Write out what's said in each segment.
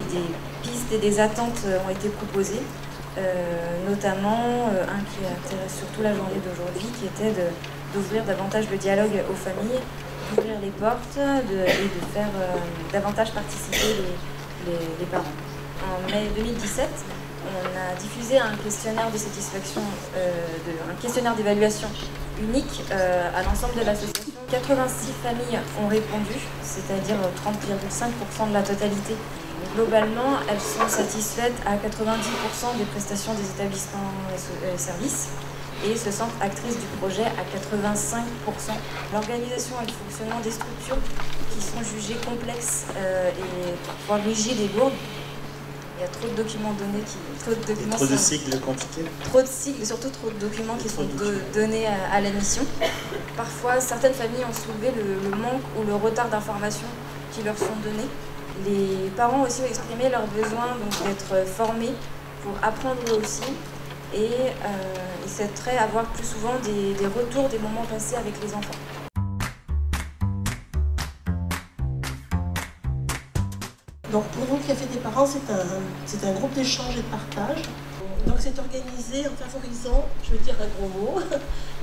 Des pistes et des attentes ont été proposées, notamment un qui intéresse surtout la journée d'aujourd'hui, qui était d'ouvrir davantage le dialogue aux familles, d'ouvrir les portes et de faire davantage participer les parents. En mai 2017, on a diffusé un questionnaire de satisfaction, un questionnaire d'évaluation unique à l'ensemble de l'association. 86 familles ont répondu, c'est-à-dire 30,5% de la totalité. Globalement, elles sont satisfaites à 90% des prestations des établissements et services et se sentent actrices du projet à 85%. L'organisation et le fonctionnement des structures qui sont jugées complexes et parfois rigides et lourdes. Il y a trop de documents donnés trop de cycles compliqués. Trop de cycles et surtout trop de documents qui sont donnés à la mission. Parfois, certaines familles ont soulevé le manque ou le retard d'informations qui leur sont donnés. Les parents aussi ont exprimé leur besoin d'être formés pour apprendre eux aussi et ils souhaiteraient avoir plus souvent des retours des moments passés avec les enfants. Donc pour nous, Café des parents, c'est un groupe d'échange et de partage. Donc c'est organisé en favorisant, je veux dire un gros mot,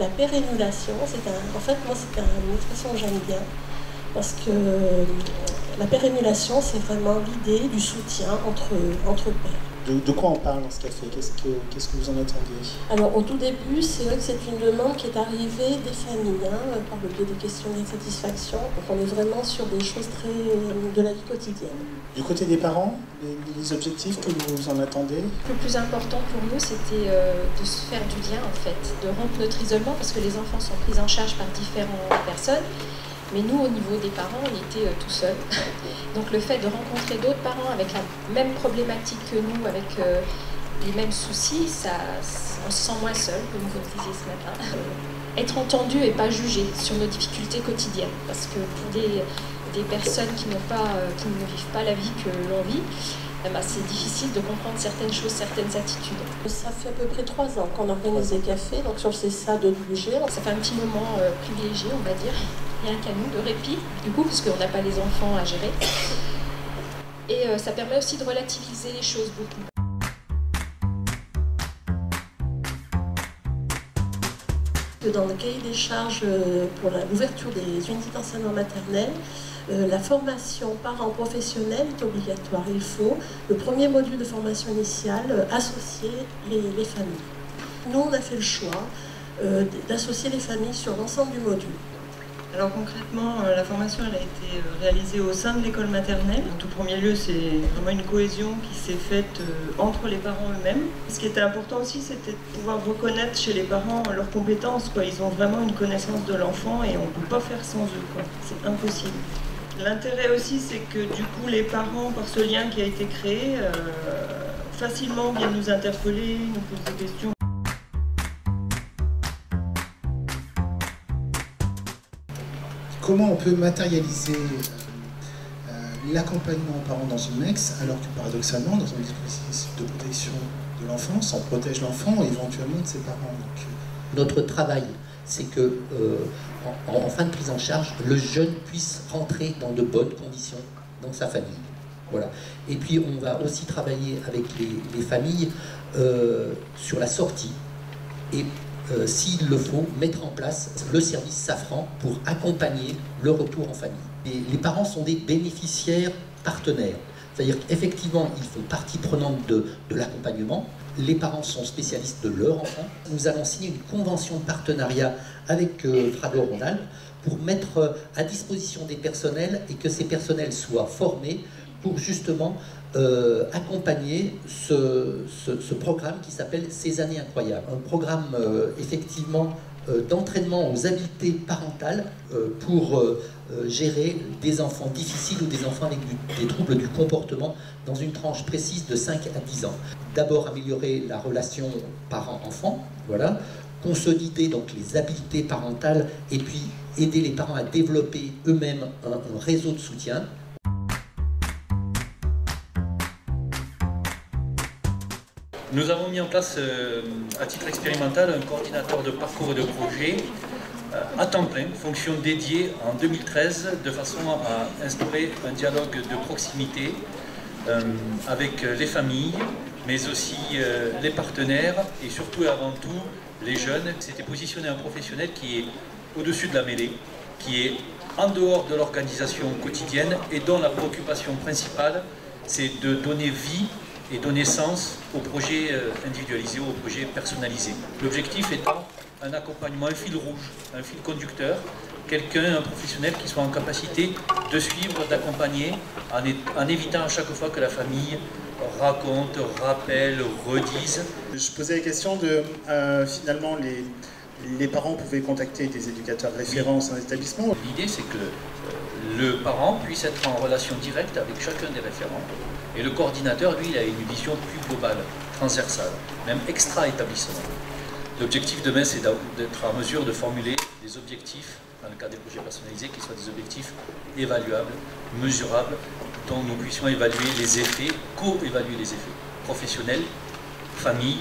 la pérénulation. En fait, moi c'est une expression que j'aime bien. Parce que la pérénulation, c'est vraiment l'idée du soutien entre pairs. De quoi on parle dans ce café? Qu'est-ce que vous en attendez? Alors au tout début, c'est vrai que c'est une demande qui est arrivée des familles, par le biais des questionnaires de satisfaction. Donc on est vraiment sur des choses très de la vie quotidienne. Du côté des parents, les objectifs que vous en attendez? Le plus important pour nous, c'était de se faire du lien en fait, de rompre notre isolement parce que les enfants sont pris en charge par différentes personnes. Mais nous, au niveau des parents, on était tout seuls. Donc le fait de rencontrer d'autres parents avec la même problématique que nous, avec les mêmes soucis, on se sent moins seul, comme vous le disiez ce matin. Être entendu et pas jugé sur nos difficultés quotidiennes. Parce que pour des personnes qui ne vivent pas la vie que l'on vit, c'est difficile de comprendre certaines choses, certaines attitudes. Ça fait à peu près 3 ans qu'on organise des cafés, donc sur le CSA de Bugey. Ça fait un petit moment privilégié, on va dire, rien qu'à nous, de répit, du coup, parce qu'on n'a pas les enfants à gérer. Et ça permet aussi de relativiser les choses beaucoup. Dans le cahier des charges pour l'ouverture des unités d'enseignement maternel, la formation parents professionnels est obligatoire. Il faut, le premier module de formation initiale, associer les familles. Nous, on a fait le choix d'associer les familles sur l'ensemble du module. Alors concrètement, la formation elle a été réalisée au sein de l'école maternelle. En tout premier lieu, c'est vraiment une cohésion qui s'est faite entre les parents eux-mêmes. Ce qui était important aussi, c'était de pouvoir reconnaître chez les parents leurs compétences. Ils ont vraiment une connaissance de l'enfant et on ne peut pas faire sans eux. C'est impossible. L'intérêt aussi, c'est que du coup, les parents, par ce lien qui a été créé, facilement viennent nous interpeller, nous posent des questions. Comment on peut matérialiser l'accompagnement aux parents dans une MEX, alors que paradoxalement, dans un dispositif de protection de l'enfance, on protège l'enfant et éventuellement de ses parents. Notre travail, c'est que en fin de prise en charge, le jeune puisse rentrer dans de bonnes conditions dans sa famille. Voilà. Et puis on va aussi travailler avec les familles sur la sortie et s'il le faut, mettre en place le service Safran pour accompagner le retour en famille. Et les parents sont des bénéficiaires partenaires. C'est-à-dire qu'effectivement, ils font partie prenante de l'accompagnement. Les parents sont spécialistes de leur enfant. Nous allons signer une convention de partenariat avec Frago-Rhône-Alpes pour mettre à disposition des personnels et que ces personnels soient formés pour justement accompagner ce programme qui s'appelle Ces années incroyables. Un programme effectivement d'entraînement aux habiletés parentales pour gérer des enfants difficiles ou des enfants avec des troubles du comportement dans une tranche précise de 5 à 10 ans. D'abord améliorer la relation parent-enfant, voilà, consolider donc les habiletés parentales et puis aider les parents à développer eux-mêmes un réseau de soutien. Nous avons mis en place à titre expérimental un coordinateur de parcours et de projet à temps plein, fonction dédiée en 2013, de façon à instaurer un dialogue de proximité avec les familles, mais aussi les partenaires et surtout et avant tout les jeunes. C'était positionner un professionnel qui est au-dessus de la mêlée, qui est en dehors de l'organisation quotidienne et dont la préoccupation principale, c'est de donner vie et donner sens aux projets individualisés, aux projets personnalisés. L'objectif étant un accompagnement, un fil rouge, un fil conducteur, quelqu'un, un professionnel qui soit en capacité de suivre, d'accompagner, en évitant à chaque fois que la famille raconte, rappelle, redise. Je posais la question de, finalement, les parents pouvaient contacter des éducateurs référents en établissement. L'idée, c'est que le parent puisse être en relation directe avec chacun des référents. Et le coordinateur, lui, il a une vision plus globale, transversale, même extra-établissement. L'objectif demain, c'est d'être en mesure de formuler des objectifs, dans le cadre des projets personnalisés, qui soient des objectifs évaluables, mesurables, dont nous puissions évaluer les effets, co-évaluer les effets professionnels, famille,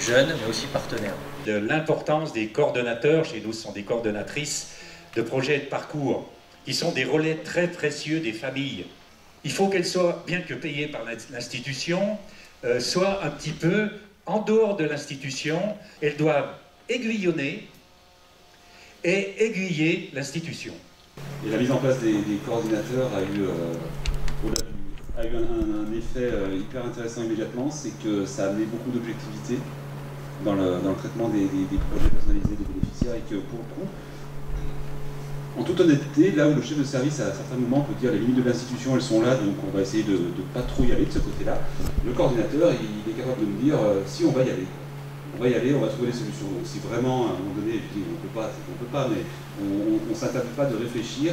jeunes, mais aussi partenaires. L'importance des coordonnateurs, chez nous ce sont des coordonnatrices de projets de parcours, qui sont des relais très précieux des familles. Il faut qu'elles soient, bien que payées par l'institution, soient un petit peu en dehors de l'institution. Elles doivent aiguillonner et aiguiller l'institution. Et la mise en place des coordinateurs a eu un effet hyper intéressant immédiatement, c'est que ça a amené beaucoup d'objectivité dans le traitement des projets personnalisés des bénéficiaires et que pour le coup, en toute honnêteté, là où le chef de service à certains moments peut dire les limites de l'institution elles sont là, donc on va essayer de ne pas trop y aller de ce côté-là, le coordinateur il est capable de me dire si on va y aller. On va y aller, on va trouver des solutions. Donc si vraiment à un moment donné, je dis on peut pas, mais on ne s'interdit pas de réfléchir.